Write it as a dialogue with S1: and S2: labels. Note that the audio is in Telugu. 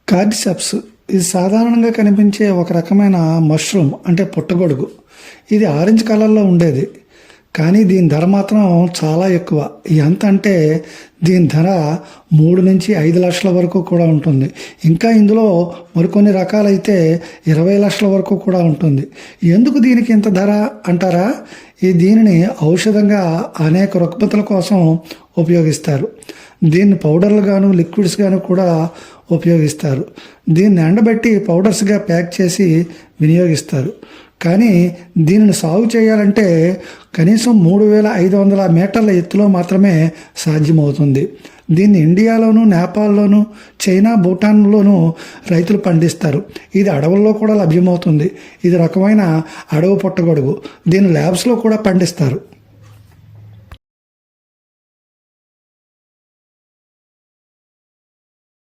S1: కార్డిసెప్స్ ఇది సాధారణంగా కనిపించే ఒక రకమైన మష్రూమ్ అంటే పుట్టగొడుగు. ఇది ఆరెంజ్ కలర్లో ఉండేది, కానీ దీని ధర మాత్రం చాలా ఎక్కువ. ఎంత అంటే దీని ధర 3 నుంచి 5 లక్షల వరకు కూడా ఉంటుంది. ఇంకా ఇందులో మరికొన్ని రకాలైతే 20 లక్షల వరకు కూడా ఉంటుంది. ఎందుకు దీనికి ఇంత ధర అంటారా? దీనిని ఔషధంగా అనేక రుగ్మతల కోసం ఉపయోగిస్తారు. దీన్ని పౌడర్లు గాను లిక్విడ్స్ గాను కూడా ఉపయోగిస్తారు. దీన్ని ఎండబెట్టి పౌడర్స్గా ప్యాక్ చేసి వినియోగిస్తారు. కానీ దీనిని సాగు చేయాలంటే కనీసం 3500 మీటర్ల ఎత్తులో మాత్రమే సాధ్యమవుతుంది. దీన్ని ఇండియాలోను, నేపాల్లోను, చైనా, భూటాన్లోనూ రైతులు పండిస్తారు. ఇది అడవుల్లో కూడా లభ్యమవుతుంది. ఇది రకమైన అడవి పుట్టగొడుగు. దీన్ని ల్యాబ్స్లో కూడా పండిస్తారు.